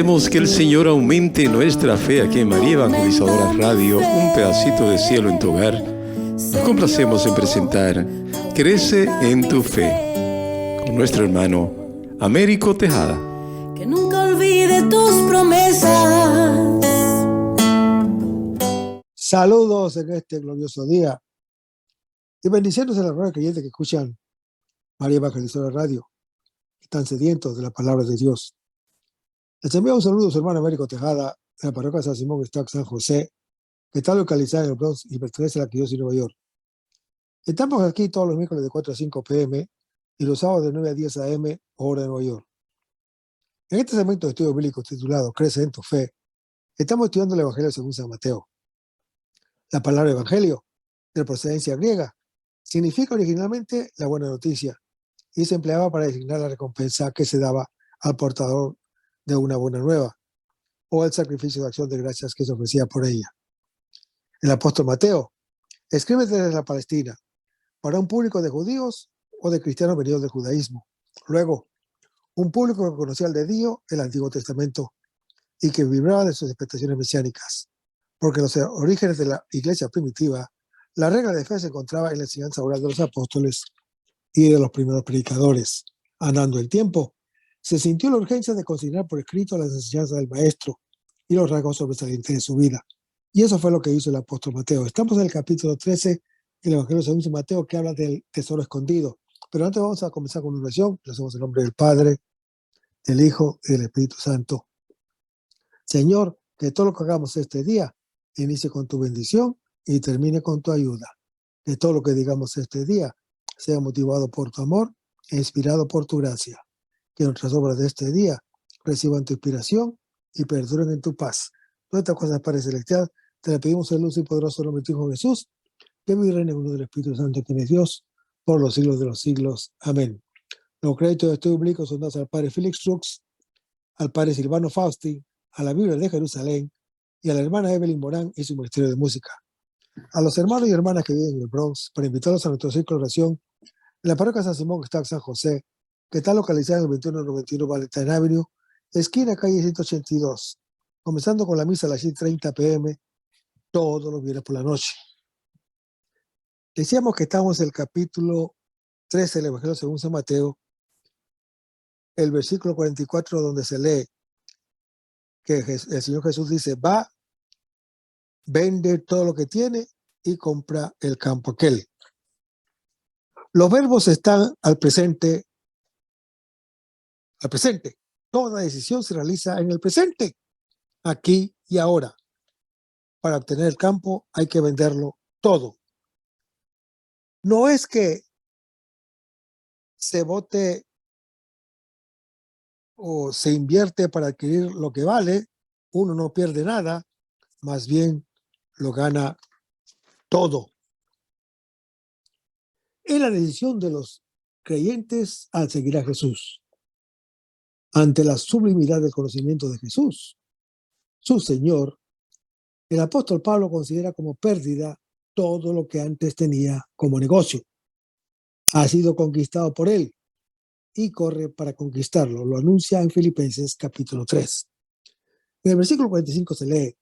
Queremos que el Señor aumente nuestra fe aquí en María Evangelizadora Radio, un pedacito de cielo en tu hogar. Nos complacemos en presentar Crece en tu fe con nuestro hermano Américo Tejada. Que nunca olvide tus promesas. Saludos en este glorioso día y bendiciones a los hermanos creyentes que escuchan María Evangelizadora Radio, que están sedientos de la palabra de Dios. Les envío un saludo a su hermano Américo Tejada de la parroquia San Simón Stock San José, que está localizada en el Bronx y pertenece a la Arquidiócesis de Nueva York. Estamos aquí todos los miércoles de 4 a 5 p.m. y los sábados de 9 a 10 a.m. hora de Nueva York. En este segmento de estudio bíblico titulado Crece en tu fe, estamos estudiando el Evangelio según San Mateo. La palabra evangelio, de procedencia griega, significa originalmente la buena noticia y se empleaba para designar la recompensa que se daba al portador de una buena nueva o el sacrificio de acción de gracias que se ofrecía por ella. El apóstol Mateo escribe desde la Palestina para un público de judíos o de cristianos venidos del judaísmo. Luego, un público que conocía el de Dios, el Antiguo Testamento, y que vibraba de sus expectaciones mesiánicas. Porque en los orígenes de la iglesia primitiva, la regla de fe se encontraba en la enseñanza oral de los apóstoles y de los primeros predicadores. Andando el tiempo, se sintió la urgencia de consignar por escrito las enseñanzas del maestro y los rasgos sobresalientes de su vida. Y eso fue lo que hizo el apóstol Mateo. Estamos en el capítulo 13 del Evangelio según San Mateo, que habla del tesoro escondido. Pero antes vamos a comenzar con una oración. Lo hacemos en nombre del Padre, del Hijo y del Espíritu Santo. Señor, que todo lo que hagamos este día inicie con tu bendición y termine con tu ayuda. Que todo lo que digamos este día sea motivado por tu amor e inspirado por tu gracia. Que nuestras obras de este día reciban tu inspiración y perduren en tu paz. Todas estas cosas, Padre Celestial, te las pedimos en luz y poderoso nombre de tu Hijo Jesús, que vive y reine en uno del Espíritu Santo, quien es Dios, por los siglos de los siglos. Amén. Los créditos de estudio bíblico son dados al Padre Félix Trux, al Padre Silvano Fausti, a la Biblia de Jerusalén y a la hermana Evelyn Morán y su ministerio de música. A los hermanos y hermanas que viven en el Bronx, para invitarlos a nuestro ciclo de oración en la parroquia San Simón Stock San José, que está localizada en el 2191 Valentine Avenue, esquina calle 182, comenzando con la misa a las 6:30 p.m. todos los viernes por la noche. Decíamos que estamos en el capítulo 13 del Evangelio según San Mateo, el versículo 44, donde se lee que el Señor Jesús dice: va, vende todo lo que tiene y compra el campo aquel. Los verbos están al presente. Toda decisión se realiza en el presente, aquí y ahora. Para obtener el campo hay que venderlo todo. No es que se vote o se invierte para adquirir lo que vale, uno no pierde nada, más bien lo gana todo. Es la decisión de los creyentes al seguir a Jesús. Ante la sublimidad del conocimiento de Jesús, su Señor, el apóstol Pablo considera como pérdida todo lo que antes tenía como negocio. Ha sido conquistado por él y corre para conquistarlo. Lo anuncia en Filipenses capítulo 3. En el versículo 45 se lee: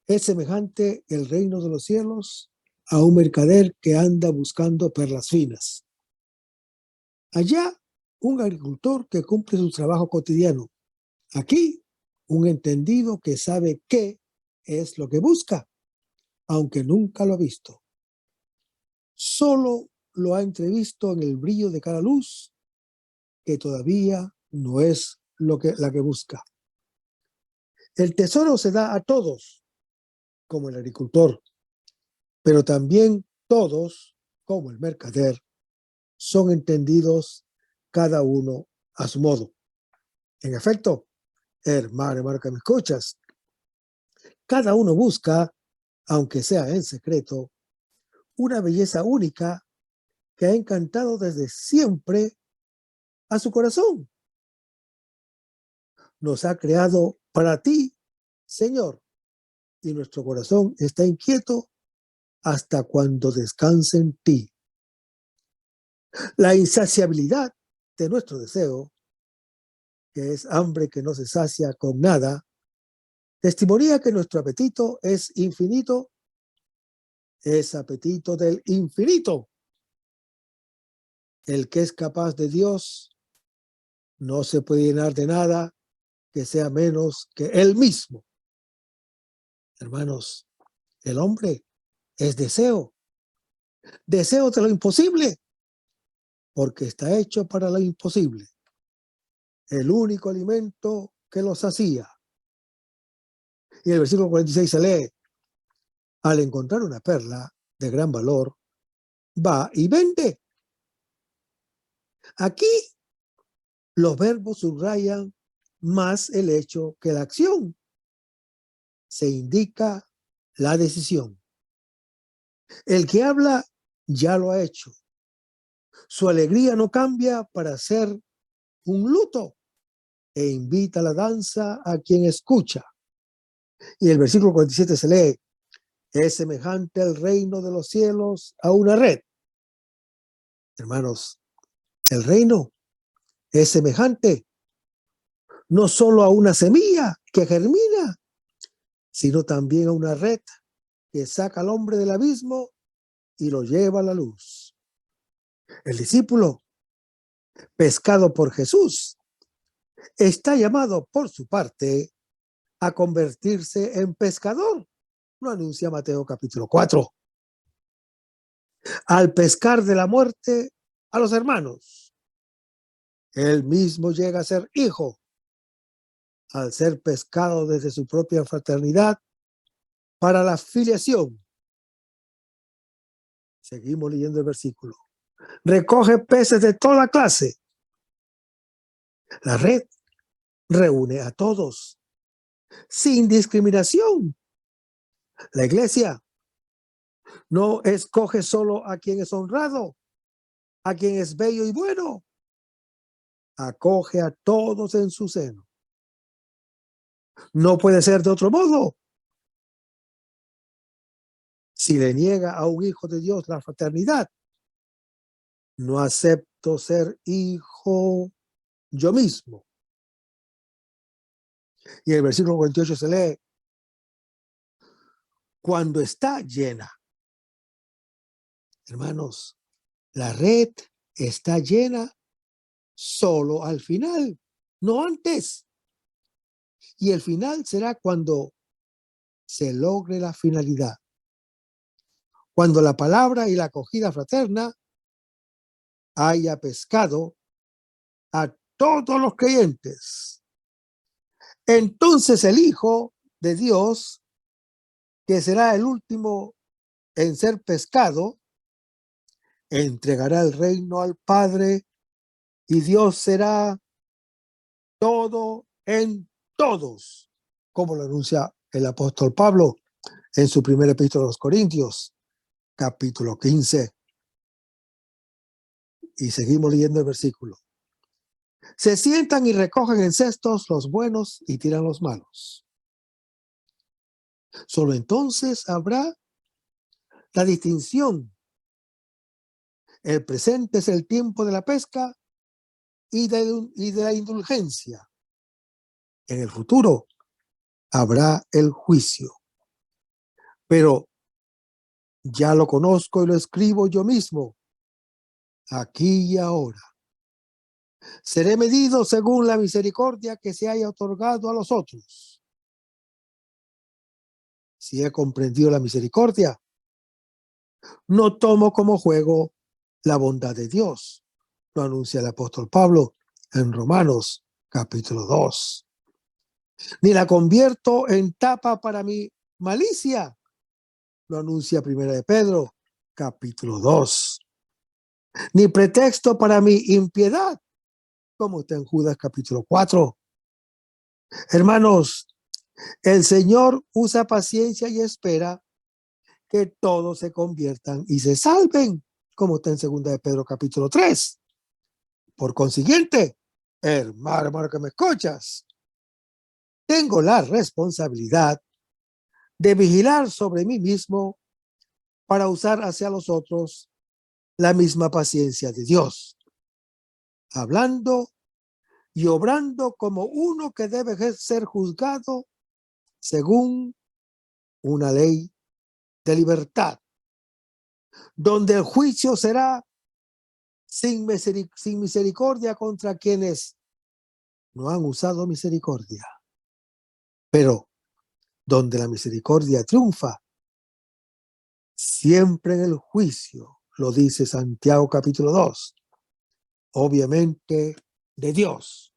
es semejante el reino de los cielos a un mercader que anda buscando perlas finas. Allá, un agricultor que cumple su trabajo cotidiano. Aquí, un entendido que sabe qué es lo que busca, aunque nunca lo ha visto. Solo lo ha entrevisto en el brillo de cada luz, que todavía no es la que busca. El tesoro se da a todos, como el agricultor, pero también todos, como el mercader, son entendidos cada uno a su modo. En efecto, hermano que me escuchas, cada uno busca, aunque sea en secreto, una belleza única que ha encantado desde siempre a su corazón. Nos ha creado para ti, Señor, y nuestro corazón está inquieto hasta cuando descanse en ti. La insaciabilidad de nuestro deseo, que es hambre que no se sacia con nada, testimonia que nuestro apetito es infinito, es apetito del infinito. El que es capaz de Dios no se puede llenar de nada que sea menos que él mismo. Hermanos, el hombre es deseo de lo imposible, porque está hecho para lo imposible. El único alimento que los hacía. Y en el versículo 46 se lee: al encontrar una perla de gran valor, va y vende. Aquí los verbos subrayan más el hecho que la acción. Se indica la decisión. El que habla ya lo ha hecho. Su alegría no cambia para ser un luto e invita a la danza a quien escucha. Y el versículo 47 se lee: es semejante el reino de los cielos a una red. Hermanos, el reino es semejante no solo a una semilla que germina, sino también a una red que saca al hombre del abismo y lo lleva a la luz. El discípulo, pescado por Jesús, está llamado por su parte a convertirse en pescador. Lo anuncia Mateo capítulo 4. Al pescar de la muerte a los hermanos, él mismo llega a ser hijo. Al ser pescado desde su propia fraternidad para la filiación. Seguimos leyendo el versículo. Recoge peces de toda clase. La red reúne a todos, sin discriminación. La iglesia no escoge solo a quien es honrado, a quien es bello y bueno. Acoge a todos en su seno. No puede ser de otro modo. Si le niega a un hijo de Dios la fraternidad, no acepto ser hijo yo mismo. Y el versículo 48 se lee: cuando está llena. Hermanos, la red está llena solo al final, no antes. Y el final será cuando se logre la finalidad. Cuando la palabra y la acogida fraterna haya pescado a todos los creyentes. Entonces el Hijo de Dios, que será el último en ser pescado, entregará el reino al Padre y Dios será todo en todos, como lo anuncia el apóstol Pablo en su primera epístola a los Corintios, capítulo 15. Y seguimos leyendo el versículo. Se sientan y recogen en cestos los buenos y tiran los malos. Solo entonces habrá la distinción. El presente es el tiempo de la pesca y de la indulgencia. En el futuro habrá el juicio. Pero ya lo conozco y lo escribo yo mismo, aquí y ahora. Seré medido según la misericordia que se haya otorgado a los otros. Si he comprendido la misericordia, no tomo como juego la bondad de Dios. Lo anuncia el apóstol Pablo en Romanos capítulo 2. Ni la convierto en tapa para mi malicia. Lo anuncia primera de Pedro capítulo 2. Ni pretexto para mi impiedad, como está en Judas capítulo 4. Hermanos, el Señor usa paciencia y espera que todos se conviertan y se salven, como está en segunda de Pedro capítulo 3. Por consiguiente, hermano que me escuchas, tengo la responsabilidad de vigilar sobre mí mismo para usar hacia los otros la misma paciencia de Dios, hablando y obrando como uno que debe ser juzgado según una ley de libertad, donde el juicio será sin misericordia contra quienes no han usado misericordia, pero donde la misericordia triunfa siempre en el juicio, lo dice Santiago capítulo 2, obviamente de Dios.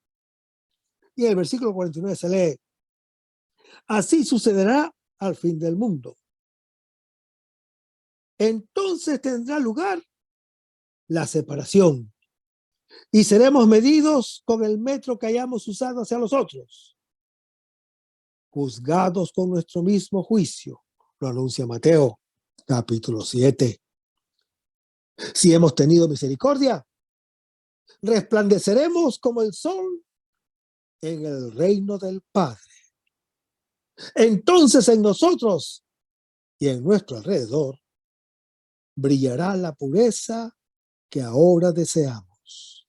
Y en el versículo 49 se lee: así sucederá al fin del mundo. Entonces tendrá lugar la separación y seremos medidos con el metro que hayamos usado hacia los otros, juzgados con nuestro mismo juicio, lo anuncia Mateo capítulo 7. Si hemos tenido misericordia, resplandeceremos como el sol en el reino del Padre. Entonces en nosotros y en nuestro alrededor brillará la pureza que ahora deseamos.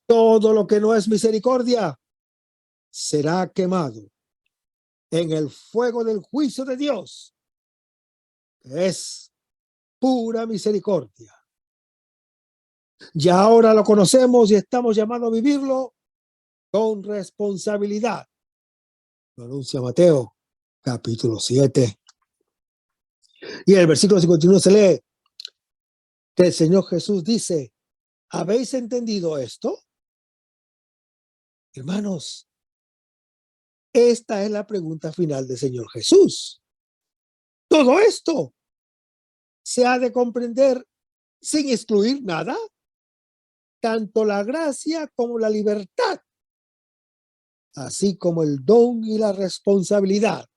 Todo lo que no es misericordia será quemado en el fuego del juicio de Dios, que es pura misericordia. Ya ahora lo conocemos y estamos llamados a vivirlo con responsabilidad. Lo anuncia Mateo capítulo 7. Y en el versículo 51 se lee que el Señor Jesús dice: ¿habéis entendido esto? Hermanos, esta es la pregunta final del Señor Jesús. Todo esto se ha de comprender sin excluir nada, tanto la gracia como la libertad, así como el don y la responsabilidad,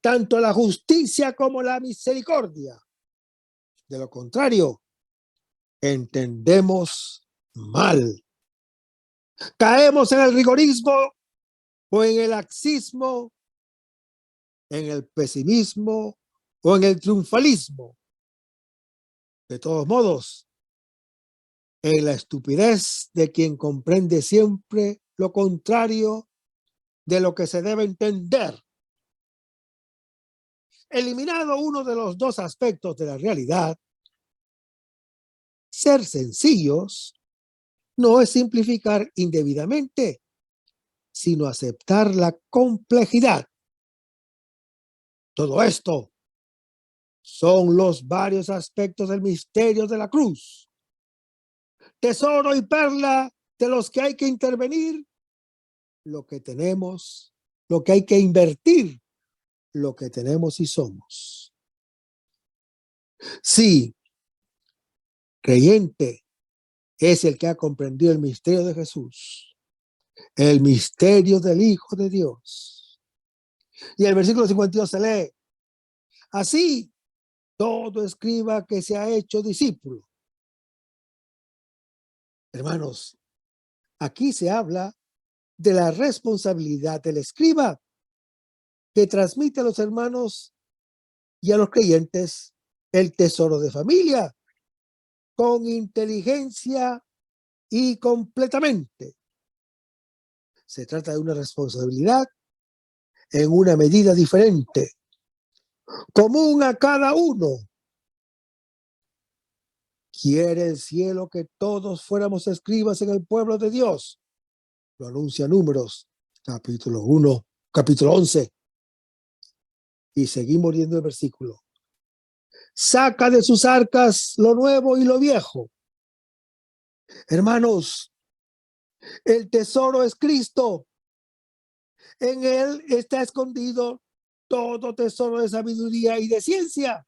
tanto la justicia como la misericordia. De lo contrario, entendemos mal. Caemos en el rigorismo o en el laxismo, en el pesimismo o en el triunfalismo. De todos modos, en la estupidez de quien comprende siempre lo contrario de lo que se debe entender. Eliminado uno de los dos aspectos de la realidad, ser sencillos no es simplificar indebidamente, sino aceptar la complejidad. Todo esto son los varios aspectos del misterio de la cruz. Tesoro y perla de los que hay que intervenir, lo que tenemos, lo que hay que invertir, lo que tenemos y somos. Sí, creyente es el que ha comprendido el misterio de Jesús, el misterio del Hijo de Dios. Y el versículo 52 se lee: así, todo escriba que se ha hecho discípulo. Hermanos, aquí se habla de la responsabilidad del escriba que transmite a los hermanos y a los creyentes el tesoro de familia con inteligencia y completamente. Se trata de una responsabilidad en una medida diferente, común a cada uno. Quiere el cielo que todos fuéramos escribas en el pueblo de Dios. Lo anuncia Números, capítulo 1, capítulo 11. Y seguimos viendo el versículo. Saca de sus arcas lo nuevo y lo viejo. Hermanos, el tesoro es Cristo. En él está escondido todo tesoro de sabiduría y de ciencia.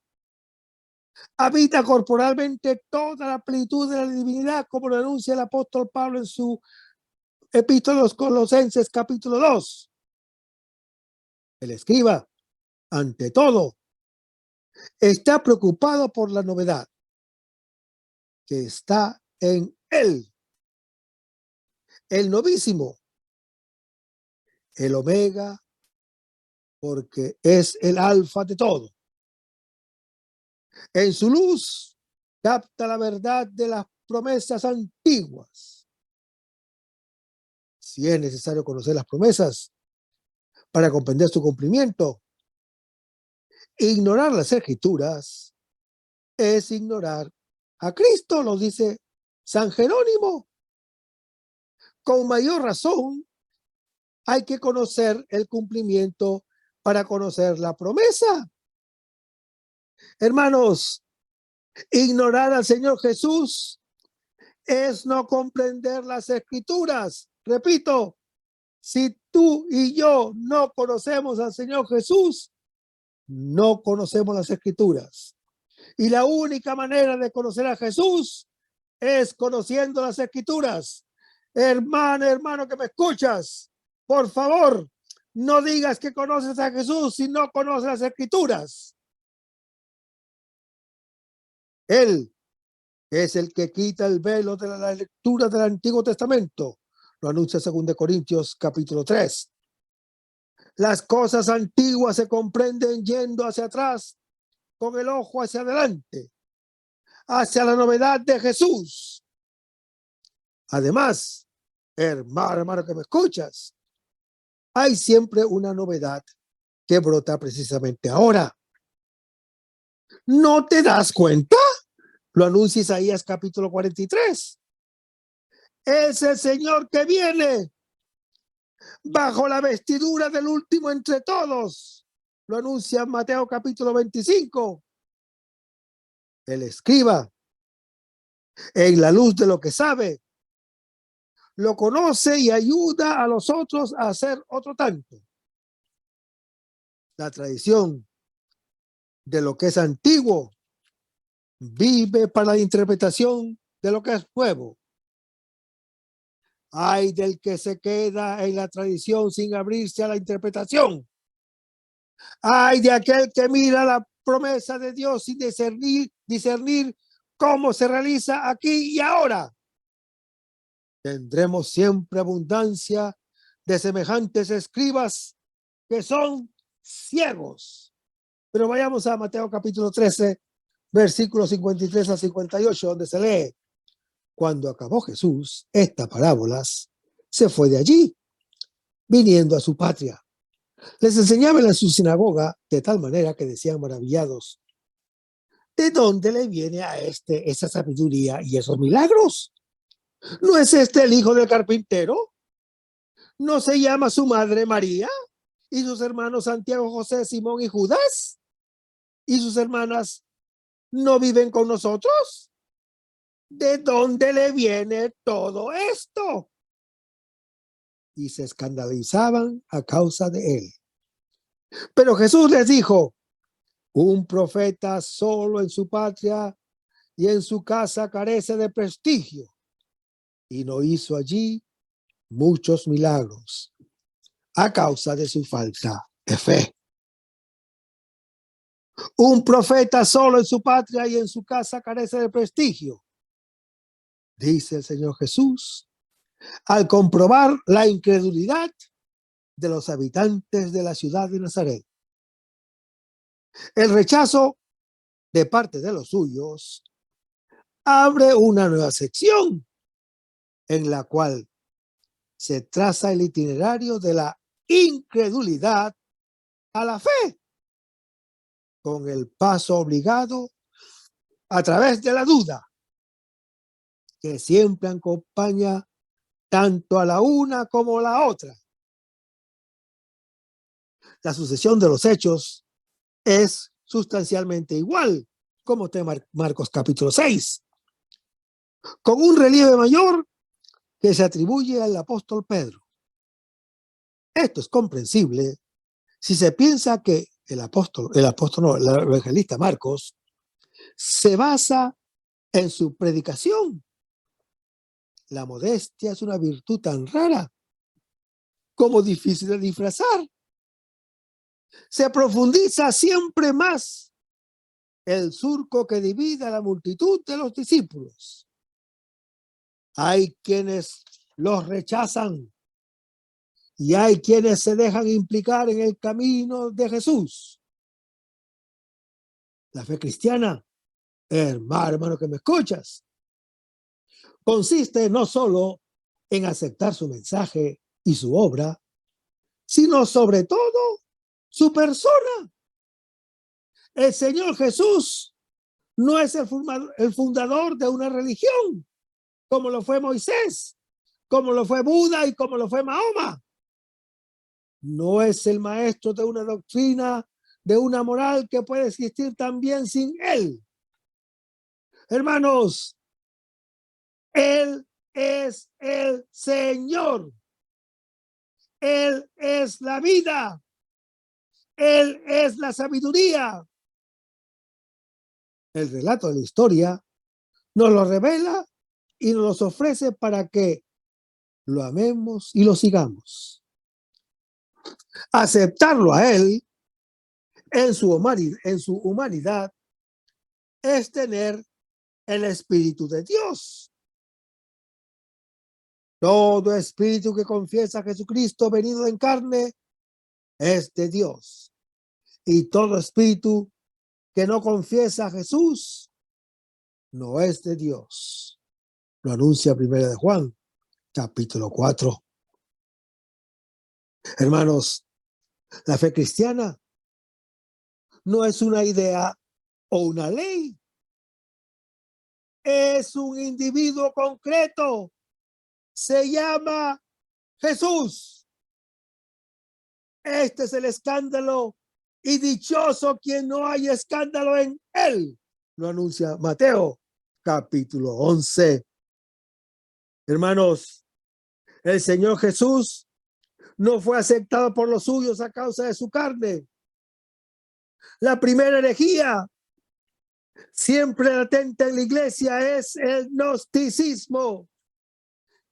Habita corporalmente toda la plenitud de la divinidad, como lo anuncia el apóstol Pablo en su epístola a los Colosenses capítulo 2. El escriba, ante todo, está preocupado por la novedad que está en él. El novísimo, el omega, porque es el alfa de todo. En su luz capta la verdad de las promesas antiguas si es necesario conocer las promesas para comprender su cumplimiento. Ignorar las Escrituras es ignorar a Cristo, lo dice San Jerónimo. Con mayor razón, hay que conocer el cumplimiento para conocer la promesa. Hermanos, ignorar al Señor Jesús es no comprender las Escrituras. Repito, si tú y yo no conocemos al Señor Jesús, no conocemos las Escrituras. Y la única manera de conocer a Jesús es conociendo las Escrituras. Hermano que me escuchas, por favor, no digas que conoces a Jesús si no conoces las Escrituras. Él es el que quita el velo de la lectura del Antiguo Testamento. Lo anuncia 2 Corintios capítulo 3. Las cosas antiguas se comprenden yendo hacia atrás, con el ojo hacia adelante, hacia la novedad de Jesús. Además, hermano que me escuchas, hay siempre una novedad que brota precisamente ahora. ¿No te das cuenta? Lo anuncia Isaías capítulo 43. Es el Señor que viene bajo la vestidura del último entre todos. Lo anuncia Mateo capítulo 25. El escriba, en la luz de lo que sabe, lo conoce y ayuda a los otros a hacer otro tanto. La tradición de lo que es antiguo vive para la interpretación de lo que es nuevo. Ay del que se queda en la tradición sin abrirse a la interpretación. Ay de aquel que mira la promesa de Dios sin discernir cómo se realiza aquí y ahora. Tendremos siempre abundancia de semejantes escribas que son ciegos. Pero vayamos a Mateo capítulo 13, versículos 53 a 58, donde se lee: cuando acabó Jesús estas parábolas, se fue de allí, viniendo a su patria. Les enseñaba en su sinagoga de tal manera que decían maravillados: ¿de dónde le viene a esa sabiduría y esos milagros? ¿No es este el hijo del carpintero? ¿No se llama su madre María? ¿Y sus hermanos Santiago, José, Simón y Judas? ¿Y sus hermanas no viven con nosotros? ¿De dónde le viene todo esto? Y se escandalizaban a causa de él. Pero Jesús les dijo: un profeta solo en su patria y en su casa carece de prestigio. Y no hizo allí muchos milagros a causa de su falta de fe. Un profeta solo en su patria y en su casa carece de prestigio, dice el Señor Jesús, al comprobar la incredulidad de los habitantes de la ciudad de Nazaret. El rechazo de parte de los suyos abre una nueva sección en la cual se traza el itinerario de la incredulidad a la fe, con el paso obligado a través de la duda, que siempre acompaña tanto a la una como a la otra. La sucesión de los hechos es sustancialmente igual, como te Marcos capítulo 6, con un relieve mayor que se atribuye al apóstol Pedro. Esto es comprensible si se piensa que el evangelista Marcos se basa en su predicación. La modestia es una virtud tan rara como difícil de disfrazar. Se profundiza siempre más el surco que divide a la multitud de los discípulos. Hay quienes los rechazan y hay quienes se dejan implicar en el camino de Jesús. La fe cristiana, hermano que me escuchas, consiste no solo en aceptar su mensaje y su obra, sino sobre todo su persona. El Señor Jesús no es el fundador de una religión, como lo fue Moisés, como lo fue Buda y como lo fue Mahoma. No es el maestro de una doctrina, de una moral que puede existir también sin él. Hermanos, él es el Señor. Él es la vida. Él es la sabiduría. El relato de la historia nos lo revela y nos lo ofrece para que lo amemos y lo sigamos. Aceptarlo a él en su humanidad es tener el Espíritu de Dios. Todo espíritu que confiesa a Jesucristo venido en carne es de Dios. Y todo espíritu que no confiesa a Jesús no es de Dios. Lo anuncia 1 de Juan, capítulo 4. Hermanos, la fe cristiana no es una idea o una ley. Es un individuo concreto. Se llama Jesús. Este es el escándalo y dichoso quien no hay escándalo en él. Lo anuncia Mateo, capítulo 11. Hermanos, el Señor Jesús no fue aceptado por los suyos a causa de su carne. La primera herejía siempre latente en la iglesia es el gnosticismo,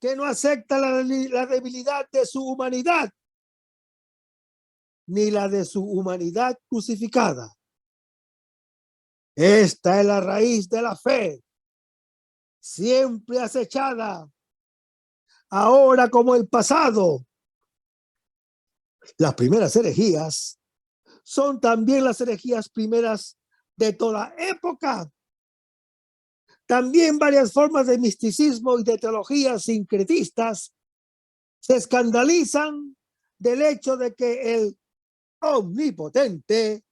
que no acepta la debilidad de su humanidad, ni la de su humanidad crucificada. Esta es la raíz de la fe, siempre acechada, ahora como el pasado. Las primeras herejías son también las herejías primeras de toda época. También varias formas de misticismo y de teologías sincretistas se escandalizan del hecho de que el omnipotente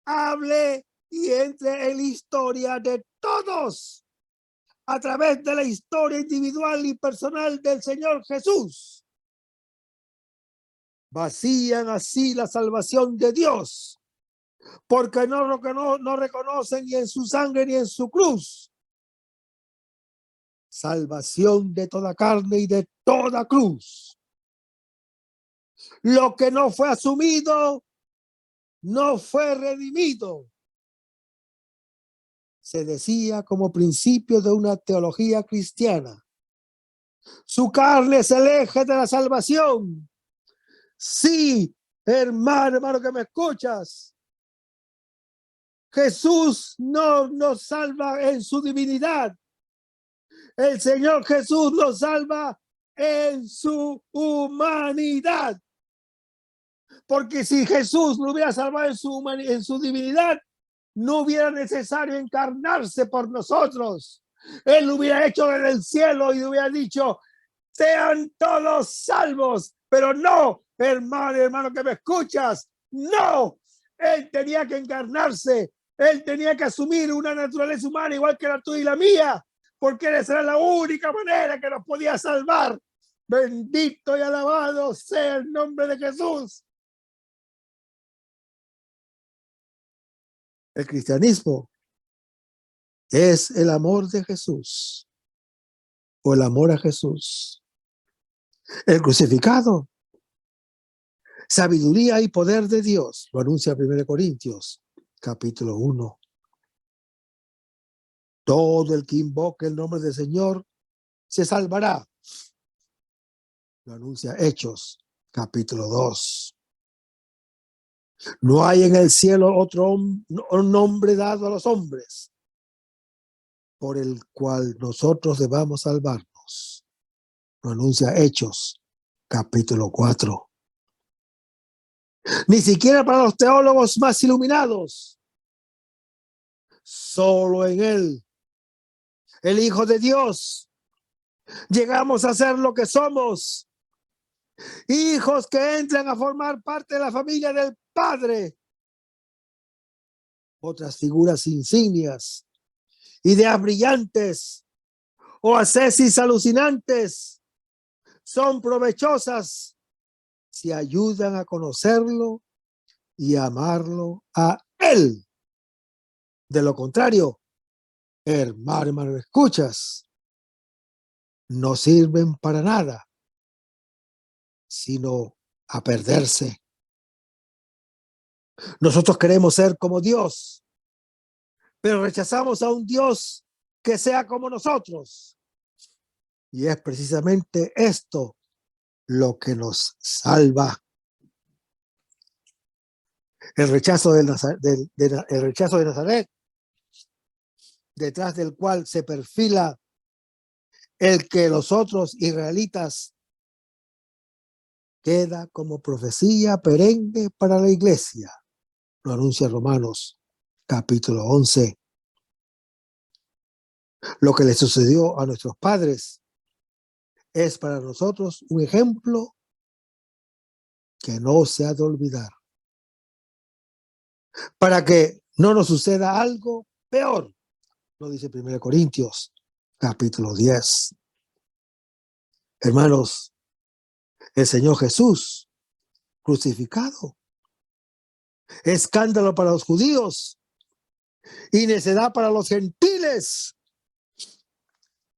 hable y entre en la historia de todos a través de la historia individual y personal del Señor Jesús. Vacían así la salvación de Dios, porque no reconocen ni en su sangre ni en su cruz salvación de toda carne y de toda cruz. Lo que no fue asumido no fue redimido. Se decía como principio de una teología cristiana. Su carne es el eje de la salvación. Sí, hermano que me escuchas. Jesús no nos salva en su divinidad. El Señor Jesús nos salva en su humanidad. Porque si Jesús lo hubiera salvado en su divinidad, no hubiera necesario encarnarse por nosotros. Él lo hubiera hecho desde el cielo y hubiera dicho, sean todos salvos. Pero no, hermano que me escuchas, no. Él tenía que encarnarse. Él tenía que asumir una naturaleza humana igual que la tuya y la mía, porque esa era la única manera que nos podía salvar. Bendito y alabado sea el nombre de Jesús. El cristianismo es el amor de Jesús o el amor a Jesús. El crucificado, sabiduría y poder de Dios, lo anuncia 1 Corintios, capítulo 1. Todo el que invoque el nombre del Señor se salvará. Lo anuncia Hechos, capítulo 2. No hay en el cielo otro nombre dado a los hombres por el cual nosotros debamos salvarnos. Lo anuncia Hechos, capítulo 4. Ni siquiera para los teólogos más iluminados. Solo en él, el Hijo de Dios, llegamos a ser lo que somos. hijos que entran a formar parte de la familia del Padre. Otras figuras insignias, ideas brillantes o ascesis alucinantes son provechosas si ayudan a conocerlo y amarlo a Él. De lo contrario, hermano, escuchas, no sirven para nada, sino a perderse. Nosotros queremos ser como Dios, pero rechazamos a un Dios que sea como nosotros. Y es precisamente esto lo que nos salva. El rechazo de Nazaret, detrás del cual se perfila el que los otros israelitas, queda como profecía perenne para la iglesia. Lo anuncia Romanos capítulo 11. Lo que le sucedió a nuestros padres es para nosotros un ejemplo que no se ha de olvidar, para que no nos suceda algo peor. Lo dice 1 Corintios capítulo 10. Hermanos, el Señor Jesús crucificado, escándalo para los judíos y necedad para los gentiles,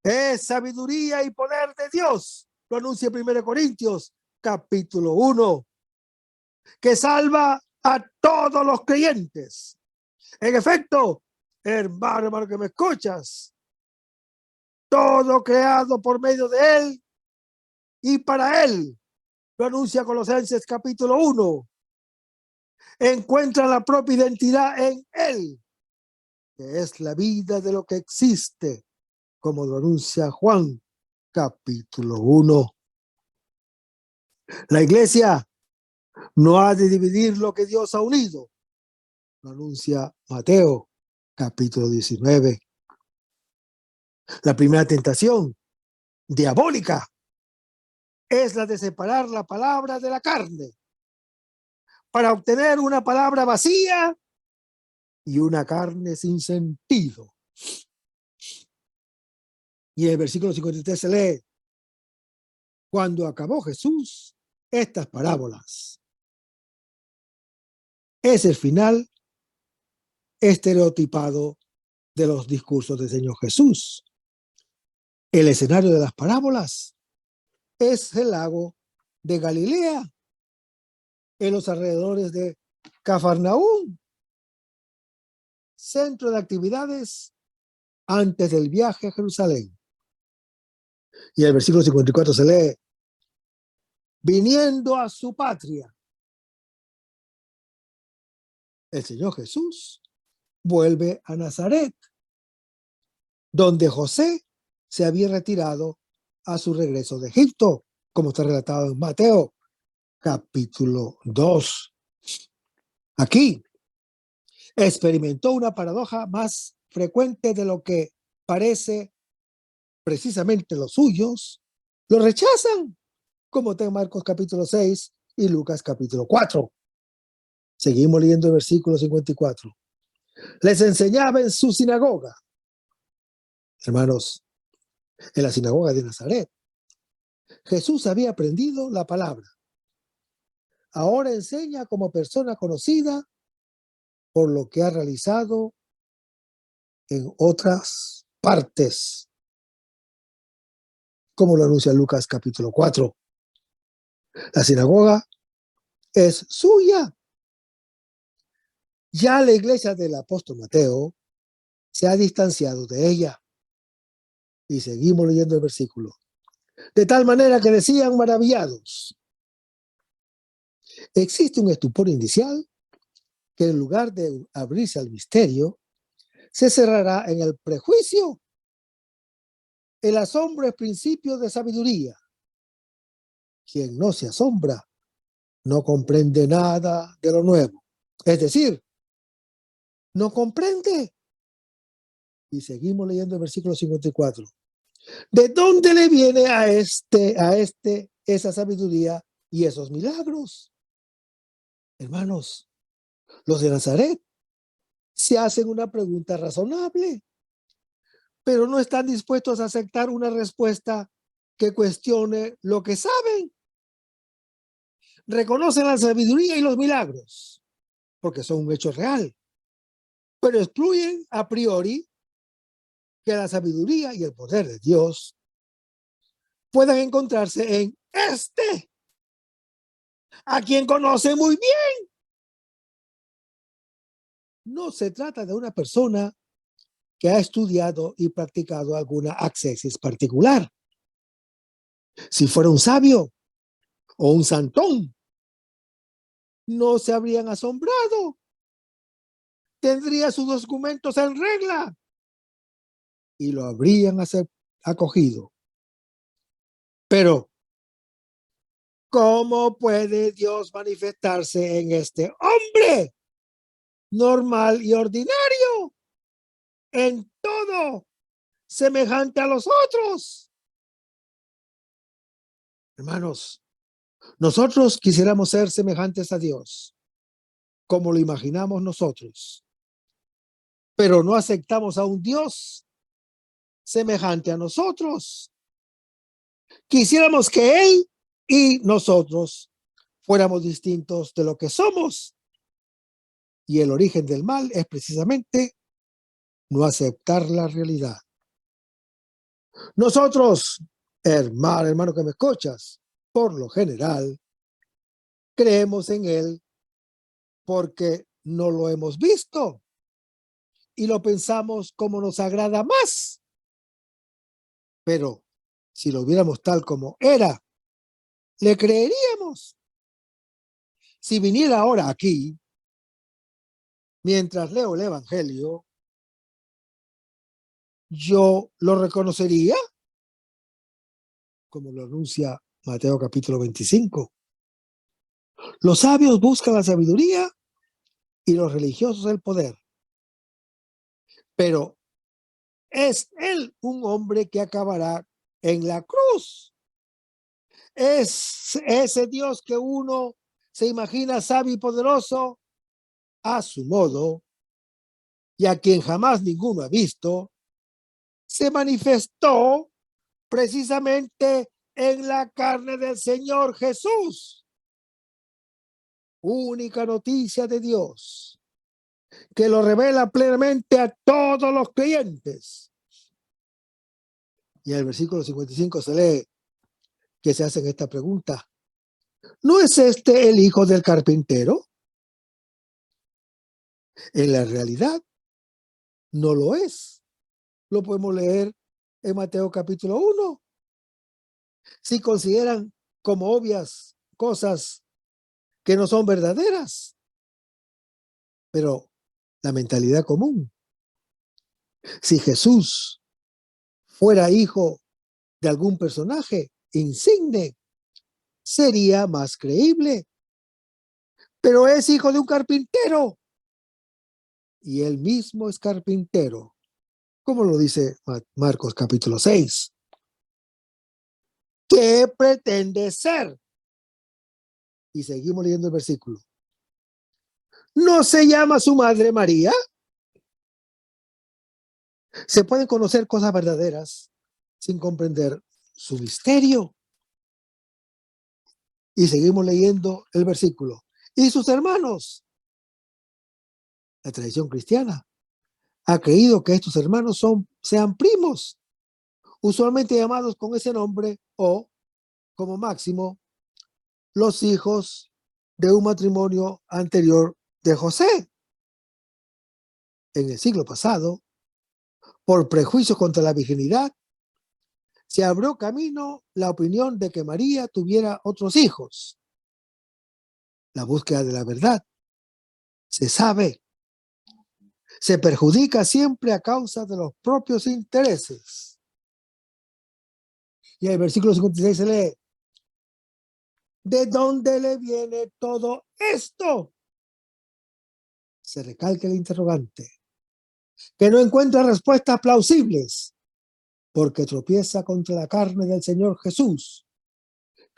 es sabiduría y poder de Dios. Lo anuncia 1 Corintios capítulo 1, que salva a todos los creyentes. En efecto, hermano que me escuchas, todo creado por medio de Él y para Él, lo anuncia Colosenses capítulo 1, encuentra la propia identidad en Él, que es la vida de lo que existe, como lo anuncia Juan capítulo 1. La iglesia no ha de dividir lo que Dios ha unido, lo anuncia Mateo capítulo 19. La primera tentación diabólica es la de separar la palabra de la carne para obtener una palabra vacía y una carne sin sentido. Y en el versículo 53 se lee: cuando acabó Jesús estas parábolas. Es el final estereotipado de los discursos del Señor Jesús. El escenario de las parábolas es el lago de Galilea, en los alrededores de Cafarnaúm, centro de actividades antes del viaje a Jerusalén. Y el versículo 54 se lee: viniendo a su patria, el Señor Jesús vuelve a Nazaret, donde José se había retirado a su regreso de Egipto, como está relatado en Mateo capítulo 2. Aquí experimentó una paradoja más frecuente de lo que parece. Precisamente los suyos lo rechazan, como está en Marcos capítulo 6 y Lucas capítulo 4. Seguimos leyendo el versículo 54. Les enseñaba en su sinagoga. Hermanos, en la sinagoga de Nazaret, Jesús había aprendido la palabra. Ahora enseña como persona conocida por lo que ha realizado en otras partes, como lo anuncia Lucas capítulo 4. La sinagoga es suya. Ya la iglesia del apóstol Mateo se ha distanciado de ella. Y seguimos leyendo el versículo. De tal manera que decían maravillados: existe un estupor inicial que en lugar de abrirse al misterio, se cerrará en el prejuicio. El asombro es principio de sabiduría. Quien no se asombra no comprende nada de lo nuevo. Es decir, no comprende. Y seguimos leyendo el versículo 54. ¿De dónde le viene a este esa sabiduría Y esos milagros, hermanos, los de Nazaret, se hacen una pregunta razonable, pero no están dispuestos a aceptar una respuesta que cuestione lo que saben. Reconocen la sabiduría y los milagros, porque son un hecho real, pero excluyen a priori que la sabiduría y el poder de Dios puedan encontrarse en a quien conoce muy bien. No se trata de una persona que ha estudiado y practicado alguna ascesis particular. Si fuera un sabio o un santón, no se habrían asombrado. Tendría sus documentos en regla y lo habrían acogido. Pero, ¿cómo puede Dios manifestarse en este hombre normal y ordinario, en todo semejante a los otros? Hermanos, nosotros quisiéramos ser semejantes a Dios, como lo imaginamos nosotros, pero no aceptamos a un Dios semejante a nosotros. Quisiéramos que Él y nosotros fuéramos distintos de lo que somos. Y el origen del mal es precisamente no aceptar la realidad. Nosotros, hermano que me escuchas, por lo general, creemos en Él porque no lo hemos visto y lo pensamos como nos agrada más. Pero si lo viéramos tal como era, le creeríamos. Si viniera ahora aquí, mientras leo el Evangelio, yo lo reconocería, como lo anuncia Mateo capítulo 25. Los sabios buscan la sabiduría y los religiosos el poder. Pero es Él un hombre que acabará en la cruz. Es ese Dios que uno se imagina sabio y poderoso a su modo y a quien jamás ninguno ha visto, se manifestó precisamente en la carne del Señor Jesús. Única noticia de Dios que lo revela plenamente a todos los creyentes. Y en el versículo 55 se lee que se hacen esta pregunta: ¿no es este el hijo del carpintero? En la realidad, no lo es. Lo podemos leer en Mateo capítulo 1. Si consideran como obvias cosas que no son verdaderas, pero la mentalidad común. Si Jesús fuera hijo de algún personaje insigne, sería más creíble. Pero es hijo de un carpintero y él mismo es carpintero, como lo dice Marcos capítulo 6. ¿Qué pretende ser? Y seguimos leyendo el versículo. ¿No se llama su madre María? Se pueden conocer cosas verdaderas sin comprender su misterio. Y seguimos leyendo el versículo. ¿Y sus hermanos? La tradición cristiana ha creído que estos hermanos sean primos, usualmente llamados con ese nombre o, como máximo, los hijos de un matrimonio anterior de José. En el siglo pasado, por prejuicios contra la virginidad, se abrió camino la opinión de que María tuviera otros hijos. La búsqueda de la verdad, se sabe, se perjudica siempre a causa de los propios intereses. Y en el versículo 56 se lee: ¿de dónde le viene todo esto? Se recalca el interrogante, que no encuentra respuestas plausibles, porque tropieza contra la carne del Señor Jesús,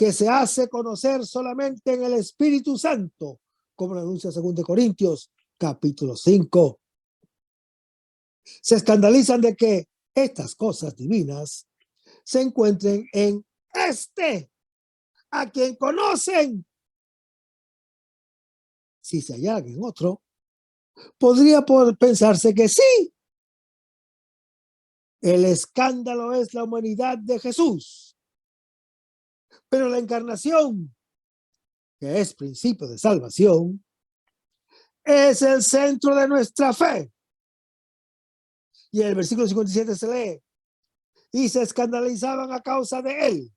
que se hace conocer solamente en el Espíritu Santo, como lo anuncia 2 Corintios, capítulo 5. Se escandalizan de que estas cosas divinas se encuentren en este, a quien conocen. Si se hallara en otro, podría pensarse que sí. El escándalo es la humanidad de Jesús. Pero la encarnación, que es principio de salvación, es el centro de nuestra fe. Y en el versículo 57 se lee, y se escandalizaban a causa de él.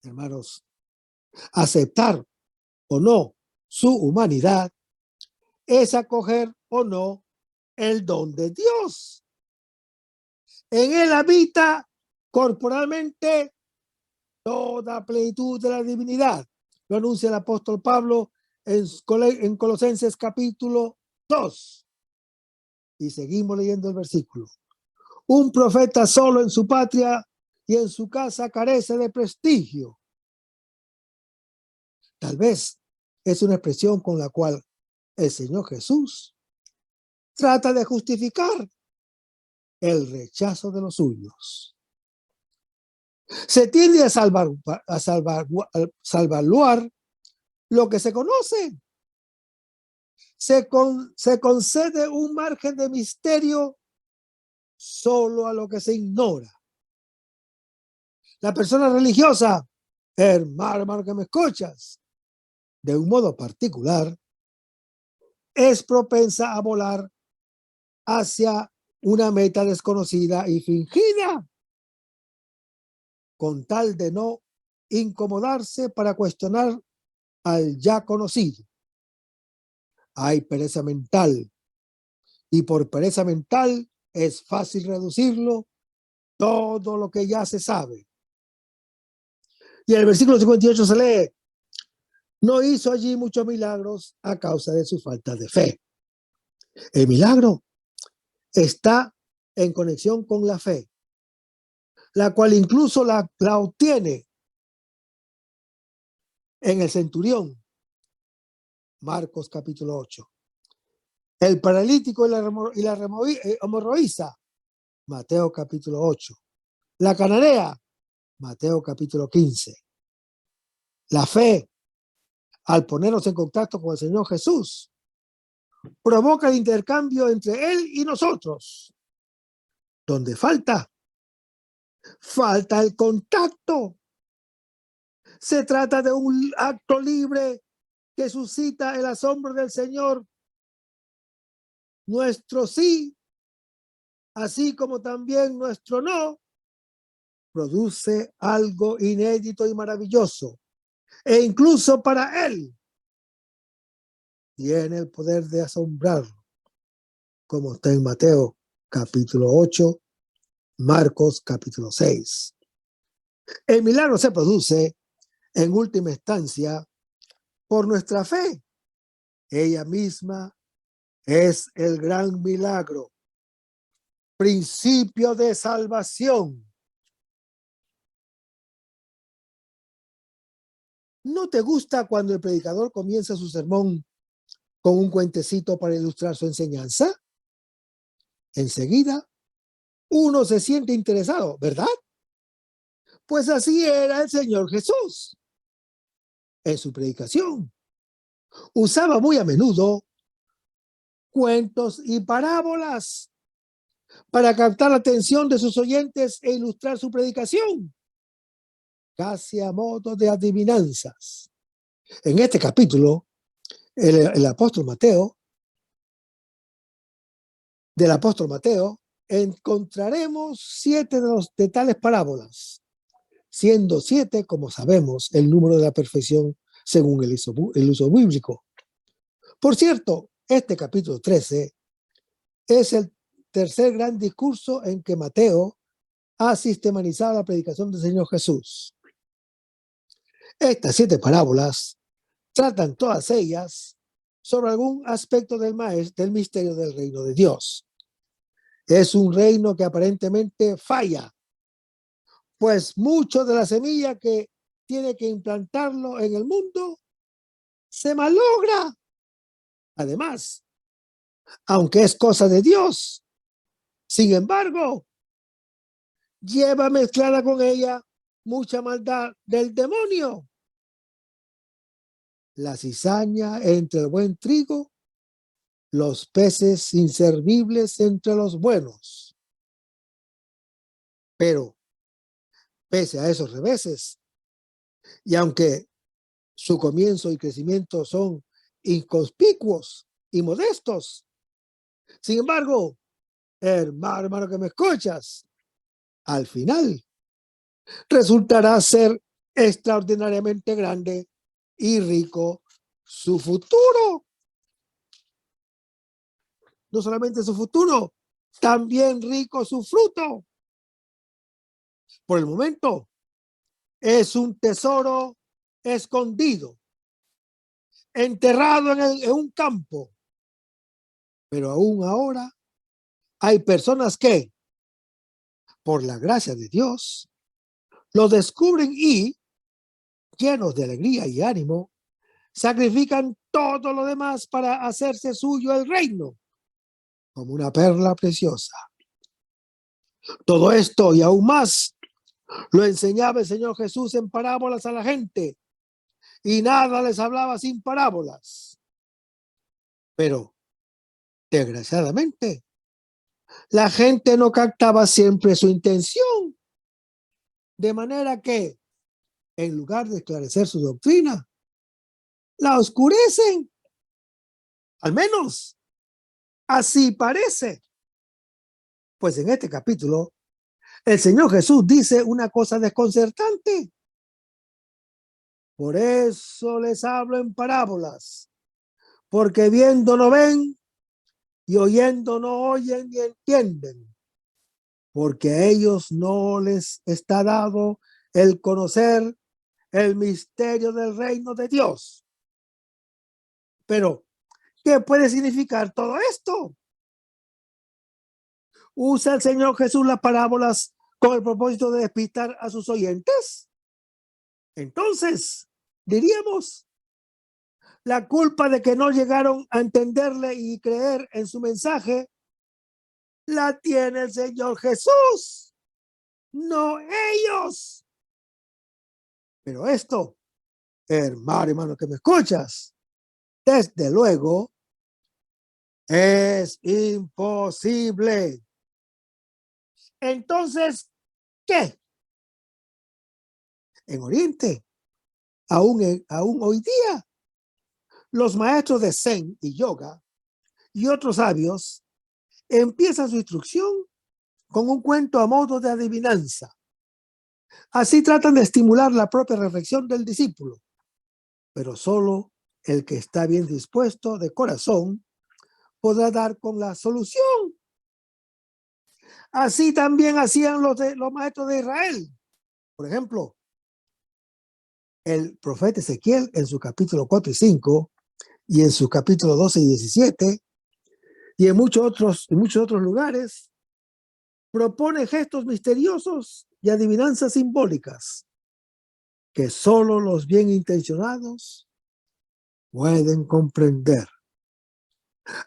Hermanos, aceptar o no su humanidad es acoger o no el don de Dios. En él habita corporalmente toda plenitud de la divinidad. Lo anuncia el apóstol Pablo en Colosenses capítulo 2. Y seguimos leyendo el versículo. Un profeta solo en su patria y en su casa carece de prestigio. Tal vez es una expresión con la cual el Señor Jesús trata de justificar el rechazo de los suyos. Se tiende a salvaguardar lo que se conoce. Se concede un margen de misterio solo a lo que se ignora. La persona religiosa, hermano que me escuchas, de un modo particular, es propensa a volar hacia una meta desconocida y fingida, con tal de no incomodarse para cuestionar al ya conocido. Hay pereza mental, y por pereza mental es fácil reducirlo todo lo que ya se sabe. Y en el versículo 58 se lee, no hizo allí muchos milagros a causa de su falta de fe. El milagro está en conexión con la fe, la cual incluso la obtiene en el centurión, Marcos capítulo 8. El paralítico y la hemorroísa, Mateo capítulo 8. La cananea, Mateo capítulo 15. La fe, al ponernos en contacto con el Señor Jesús, provoca el intercambio entre Él y nosotros. Donde falta el contacto. Se trata de un acto libre que suscita el asombro del Señor. Nuestro sí, así como también nuestro no, produce algo inédito y maravilloso. E incluso para Él tiene el poder de asombrarlo, como está en Mateo capítulo 8, Marcos capítulo 6. El milagro se produce en última instancia por nuestra fe. Ella misma es el gran milagro, principio de salvación. ¿No te gusta cuando el predicador comienza su sermón con un cuentecito para ilustrar su enseñanza? Enseguida, uno se siente interesado, ¿verdad? Pues así era el Señor Jesús. En su predicación, usaba muy a menudo cuentos y parábolas para captar la atención de sus oyentes e ilustrar su predicación, casi a modo de adivinanzas. En este capítulo, el apóstol Mateo, del apóstol Mateo, encontraremos 7 de tales parábolas, siendo 7, como sabemos, el número de la perfección según el uso bíblico. Por cierto, este capítulo 13 es el tercer gran discurso en que Mateo ha sistematizado la predicación del Señor Jesús. Estas 7 parábolas tratan todas ellas sobre algún aspecto del misterio del reino de Dios. Es un reino que aparentemente falla, pues mucho de la semilla que tiene que implantarlo en el mundo, se malogra. Además, aunque es cosa de Dios, sin embargo, lleva mezclada con ella mucha maldad del demonio. La cizaña entre el buen trigo, los peces inservibles entre los buenos. Pero, pese a esos reveses, y aunque su comienzo y crecimiento son inconspicuos y modestos, sin embargo, hermano que me escuchas, al final resultará ser extraordinariamente grande y rico su futuro. No solamente su futuro, también rico su fruto. Por el momento, es un tesoro escondido, enterrado en un campo. Pero aún ahora hay personas que, por la gracia de Dios, lo descubren y, llenos de alegría y ánimo, sacrifican todo lo demás para hacerse suyo el reino, como una perla preciosa. Todo esto y aún más lo enseñaba el Señor Jesús en parábolas a la gente, y nada les hablaba sin parábolas. Pero, desgraciadamente, la gente no captaba siempre su intención, de manera que, en lugar de esclarecer su doctrina, la oscurecen. Al menos, así parece. Pues en este capítulo, el Señor Jesús dice una cosa desconcertante. Por eso les hablo en parábolas, porque viendo no ven y oyendo no oyen ni entienden, porque a ellos no les está dado el conocer el misterio del reino de Dios. Pero, ¿qué puede significar todo esto? ¿Usa el Señor Jesús las parábolas con el propósito de despistar a sus oyentes? Entonces, diríamos, la culpa de que no llegaron a entenderle y creer en su mensaje la tiene el Señor Jesús, no ellos. Pero esto, hermano que me escuchas, desde luego, es imposible. Entonces, ¿qué? En Oriente, aún hoy día, los maestros de Zen y Yoga y otros sabios empiezan su instrucción con un cuento a modo de adivinanza. Así tratan de estimular la propia reflexión del discípulo, pero solo el que está bien dispuesto de corazón podrá dar con la solución. Así también hacían los maestros de Israel. Por ejemplo, el profeta Ezequiel en su capítulo 4 y 5 y en sus capítulos 12 y 17 y en muchos otros lugares propone gestos misteriosos y adivinanzas simbólicas que solo los bien intencionados pueden comprender.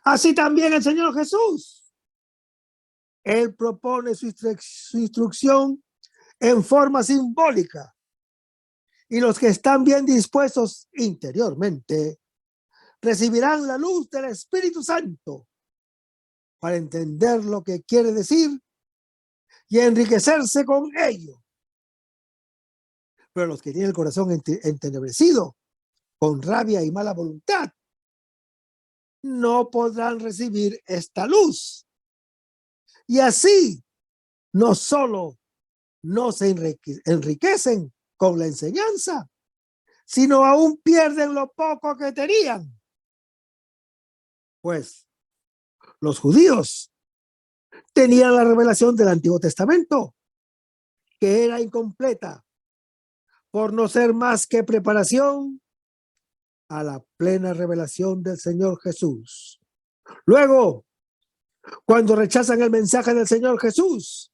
Así también el Señor Jesús. Él propone su instrucción en forma simbólica y los que están bien dispuestos interiormente recibirán la luz del Espíritu Santo para entender lo que quiere decir y enriquecerse con ello. Pero los que tienen el corazón entenebrecido, con rabia y mala voluntad, no podrán recibir esta luz. Y así, no solo no se enriquecen con la enseñanza, sino aún pierden lo poco que tenían. Pues los judíos tenían la revelación del Antiguo Testamento, que era incompleta, por no ser más que preparación a la plena revelación del Señor Jesús. Luego, cuando rechazan el mensaje del Señor Jesús,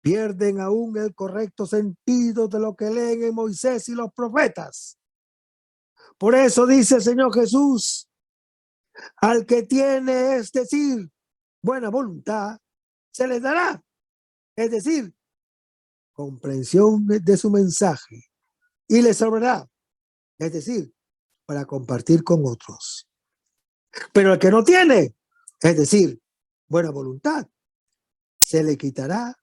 pierden aún el correcto sentido de lo que leen en Moisés y los profetas. Por eso dice el Señor Jesús, al que tiene, es decir, buena voluntad, se les dará, es decir, comprensión de su mensaje, y les sobrará, es decir, para compartir con otros. Pero el que no tiene, es decir, buena voluntad, se le quitará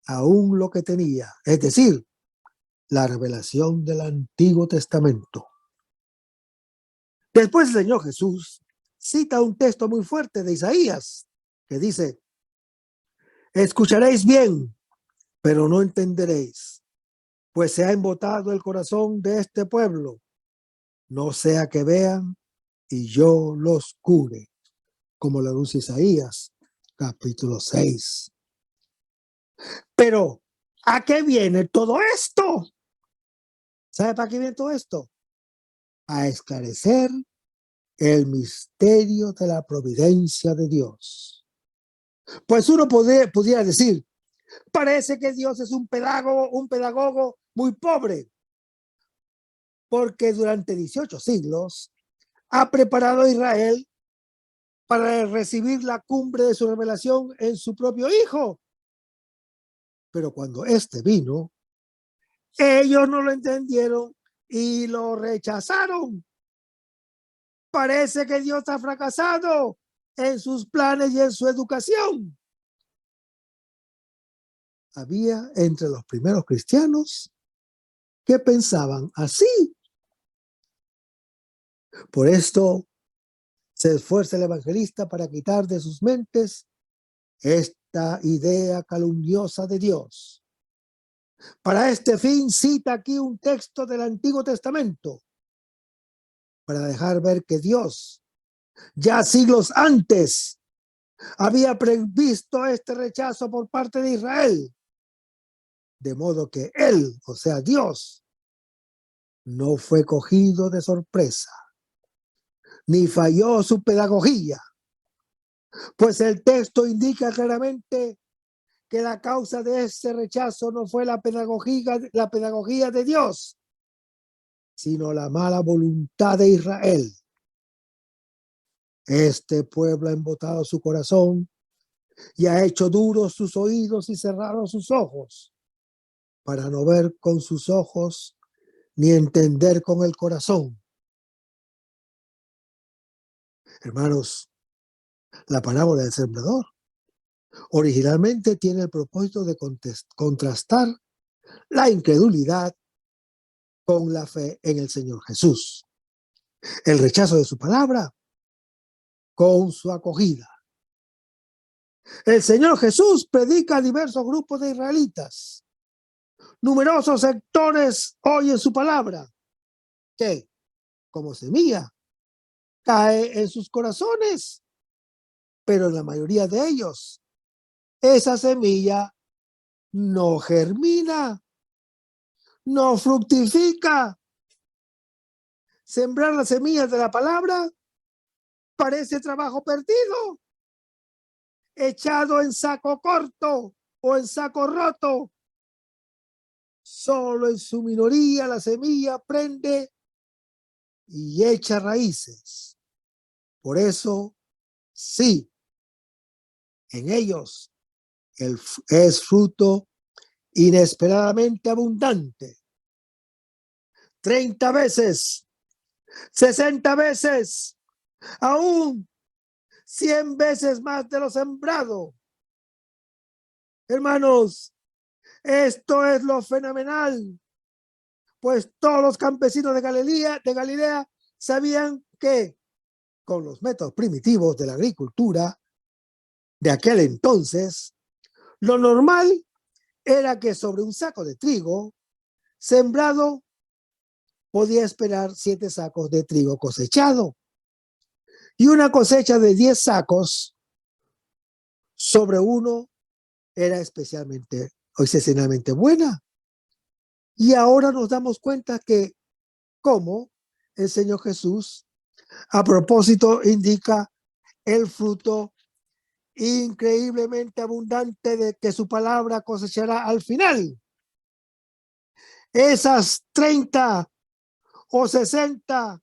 aún lo que tenía, es decir, la revelación del Antiguo Testamento. Después el Señor Jesús cita un texto muy fuerte de Isaías que dice, escucharéis bien, pero no entenderéis, pues se ha embotado el corazón de este pueblo, no sea que vean y yo los cure, como lo anuncia Isaías, capítulo 6. Pero, ¿a qué viene todo esto? ¿Sabe para qué viene todo esto? A esclarecer el misterio de la providencia de Dios. Pues uno pudiera decir, parece que Dios es un pedagogo muy pobre, porque durante 18 siglos ha preparado a Israel para recibir la cumbre de su revelación en su propio Hijo. Pero cuando éste vino, ellos no lo entendieron y lo rechazaron. Parece que Dios ha fracasado en sus planes y en su educación. Había entre los primeros cristianos que pensaban así. Por esto se esfuerza el evangelista para quitar de sus mentes esta idea calumniosa de Dios. Para este fin cita aquí un texto del Antiguo Testamento para dejar ver que Dios, ya siglos antes, había previsto este rechazo por parte de Israel, de modo que él, o sea Dios, no fue cogido de sorpresa, ni falló su pedagogía, pues el texto indica claramente que la causa de ese rechazo no fue la pedagogía de Dios, sino la mala voluntad de Israel. Este pueblo ha embotado su corazón y ha hecho duros sus oídos y cerrado sus ojos, para no ver con sus ojos ni entender con el corazón. Hermanos, la parábola del sembrador originalmente tiene el propósito de contrastar la incredulidad con la fe en el Señor Jesús, el rechazo de su palabra con su acogida. El Señor Jesús predica a diversos grupos de israelitas. Numerosos sectores oyen su palabra, que, como semilla, cae en sus corazones, pero en la mayoría de ellos, esa semilla no germina, no fructifica. Sembrar las semillas de la palabra parece trabajo perdido, echado en saco corto o en saco roto. Solo en su minoría la semilla prende y echa raíces. Por eso, sí, en ellos es fruto inesperadamente abundante. 30 veces, 60 veces, aún 100 veces más de lo sembrado. Hermanos, esto es lo fenomenal, pues todos los campesinos de Galilea sabían que con los métodos primitivos de la agricultura de aquel entonces, lo normal era que sobre un saco de trigo sembrado podía esperar 7 sacos de trigo cosechado. Y una cosecha de 10 sacos sobre uno era excepcionalmente buena. Y ahora nos damos cuenta que, como el Señor Jesús, a propósito, indica el fruto increíblemente abundante de que su palabra cosechará al final. Esas 30 o 60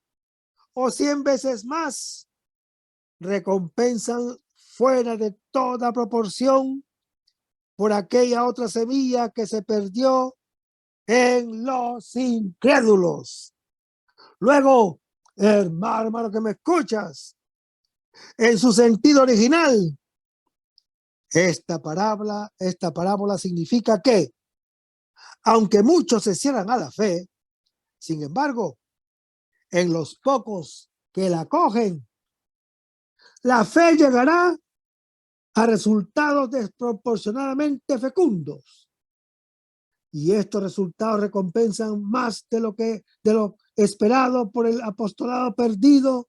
o 100 veces más recompensan fuera de toda proporción por aquella otra semilla que se perdió en los incrédulos. Luego, hermano que me escuchas, en su sentido original, esta parábola significa que, aunque muchos se cierran a la fe, sin embargo, en los pocos que la acogen, la fe llegará a resultados desproporcionadamente fecundos. Y estos resultados recompensan más de lo esperado por el apostolado perdido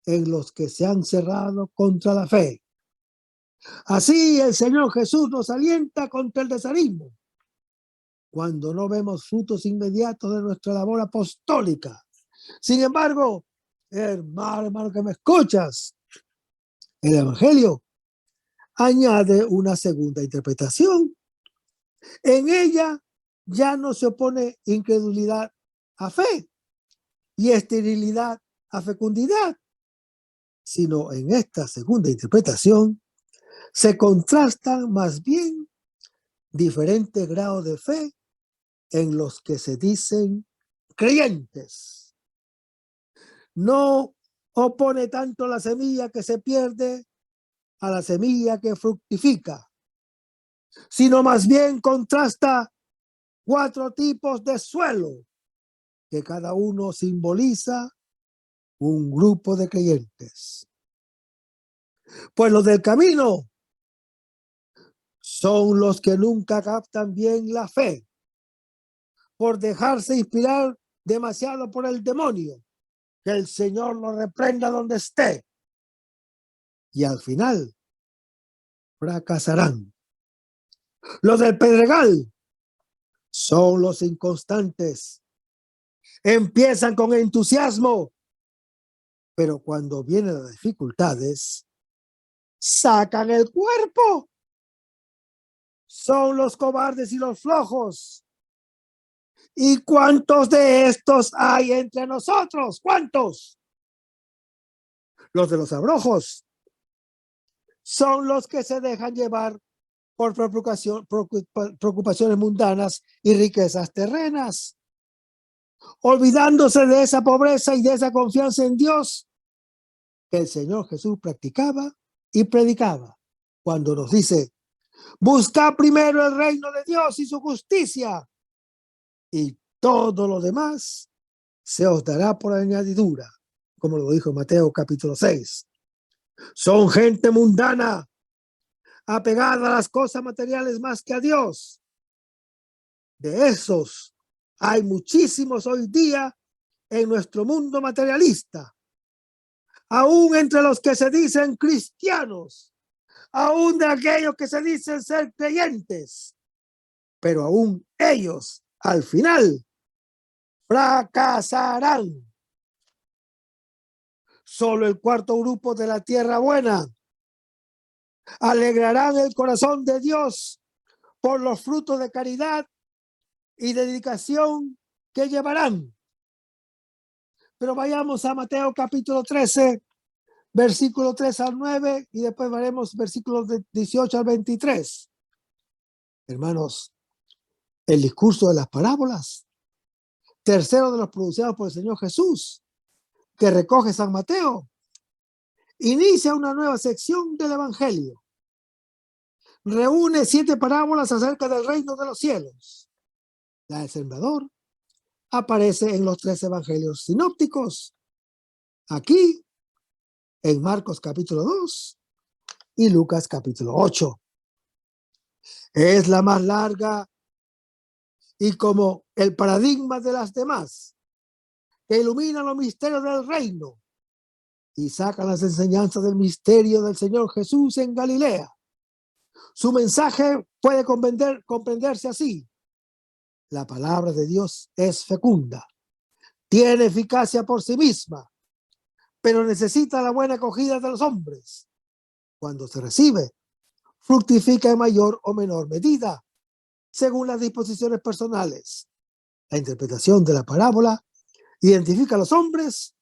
en los que se han cerrado contra la fe. Así el Señor Jesús nos alienta contra el desánimo cuando no vemos frutos inmediatos de nuestra labor apostólica. Sin embargo, hermano que me escuchas, el Evangelio añade una segunda interpretación. En ella ya no se opone incredulidad a fe y esterilidad a fecundidad, sino en esta segunda interpretación se contrastan más bien diferentes grados de fe en los que se dicen creyentes. No opone tanto la semilla que se pierde a la semilla que fructifica, sino más bien contrasta 4 tipos de suelo que cada uno simboliza un grupo de creyentes. Pues los del camino son los que nunca captan bien la fe por dejarse inspirar demasiado por el demonio. Que el Señor lo reprenda donde esté. Y al final fracasarán. Los del pedregal son los inconstantes. Empiezan con entusiasmo, pero cuando vienen las dificultades, sacan el cuerpo. Son los cobardes y los flojos. ¿Y cuántos de estos hay entre nosotros? ¿Cuántos? Los de los abrojos son los que se dejan llevar por preocupaciones mundanas y riquezas terrenas, olvidándose de esa pobreza y de esa confianza en Dios que el Señor Jesús practicaba y predicaba cuando nos dice: busca primero el reino de Dios y su justicia, y todo lo demás se os dará por añadidura, como lo dijo Mateo capítulo 6. Son gente mundana, apegada a las cosas materiales más que a Dios. De esos hay muchísimos hoy día en nuestro mundo materialista, aún entre los que se dicen cristianos, aún de aquellos que se dicen ser creyentes, pero aún ellos al final fracasarán. Solo el cuarto grupo de la tierra buena alegrarán el corazón de Dios por los frutos de caridad y dedicación que llevarán. Pero vayamos a Mateo capítulo 13, versículo 3 al 9, y después veremos versículos de 18 al 23. Hermanos, el discurso de las parábolas, tercero de los pronunciados por el Señor Jesús, que recoge San Mateo, inicia una nueva sección del Evangelio. Reúne 7 parábolas acerca del reino de los cielos. La del sembrador aparece en los 3 evangelios sinópticos, aquí en Marcos capítulo 2 y Lucas capítulo 8. Es la más larga y como el paradigma de las demás, que ilumina los misterios del reino y saca las enseñanzas del misterio del Señor Jesús en Galilea. Su mensaje puede comprenderse así: la palabra de Dios es fecunda, tiene eficacia por sí misma, pero necesita la buena acogida de los hombres. cuando se recibe, fructifica en mayor o menor medida, según las disposiciones personales. La interpretación de la parábola identifica a los hombres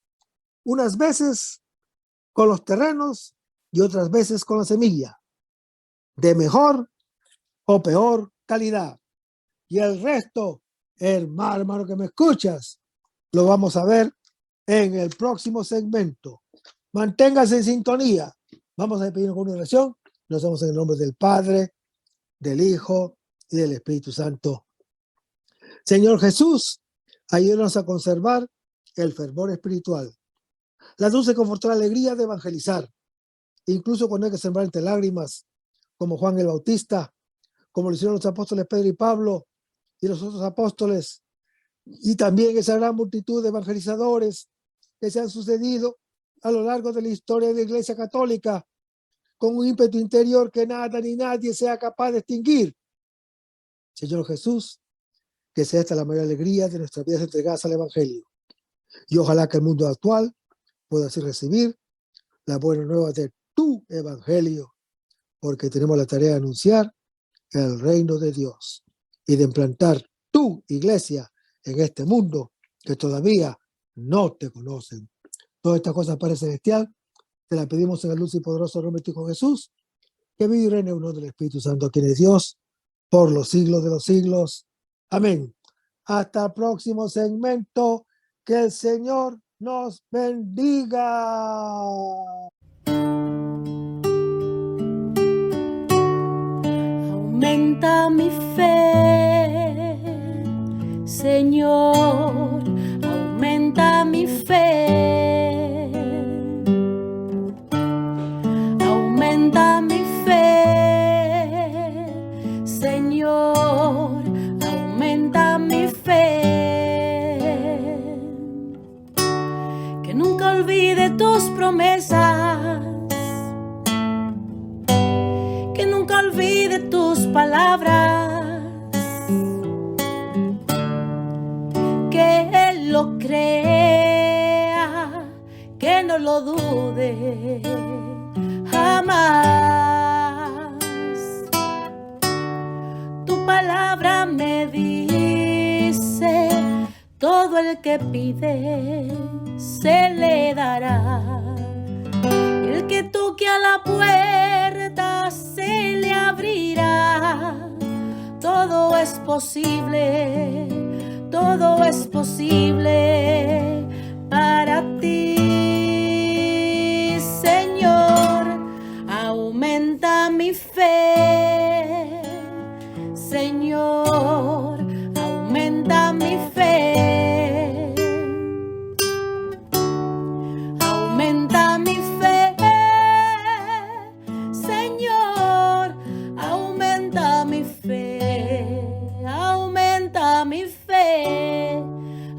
unas veces con los terrenos y otras veces con la semilla, de mejor o peor calidad. Y el resto, hermano que me escuchas, lo vamos a ver en el próximo segmento. Manténgase en sintonía. Vamos a despedirnos con una oración. Nos vemos en el nombre del Padre, del Hijo y del Espíritu Santo. Señor Jesús, ayúdanos a conservar el fervor espiritual, la dulce y confortadora alegría de evangelizar, incluso cuando hay que sembrar entre lágrimas, como Juan el Bautista, como lo hicieron los apóstoles Pedro y Pablo y los otros apóstoles, y también esa gran multitud de evangelizadores que se han sucedido a lo largo de la historia de la Iglesia Católica, con un ímpetu interior que nada ni nadie sea capaz de extinguir. Señor Jesús, que sea esta la mayor alegría de nuestras vidas entregadas al Evangelio. Y ojalá que el mundo actual pueda así recibir la buena nueva de tu Evangelio, porque tenemos la tarea de anunciar el reino de Dios y de implantar tu iglesia en este mundo que todavía no te conocen. Todas estas cosas, Padre Celestial, te las pedimos en el luz y poderoso nombre de tu Hijo Jesús, que vive y reine en uno del Espíritu Santo, quien es Dios, por los siglos de los siglos. Amén. Hasta el próximo segmento. Que el Señor nos bendiga. Aumenta mi fe, Señor, aumenta mi fe. Aumenta mi fe, Señor, aumenta mi fe. Que nunca olvide tus promesas, que nunca olvide tus palabras, que Él lo crea, que no lo dude jamás. Tu palabra me dice, todo el que pide se le dará. El que toque a la puerta se le abrirá. Todo es posible para ti, Señor. Aumenta mi fe, Señor, aumenta mi fe. Aumenta mi fe, Señor, aumenta mi fe. Aumenta mi fe,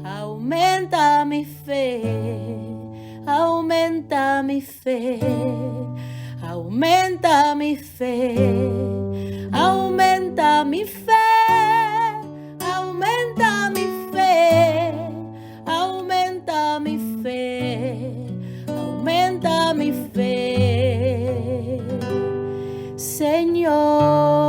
aumenta mi fe, aumenta mi fe, aumenta mi fe, aumenta mi fe, aumenta mi fe, aumenta mi fe, aumenta mi fe, Señor.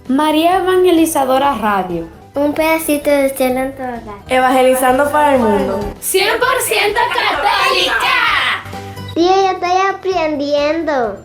María Evangelizadora Radio. Un pedacito de cielo en tu hogar. Evangelizando para el mundo. 100% católica. Sí, yo estoy aprendiendo.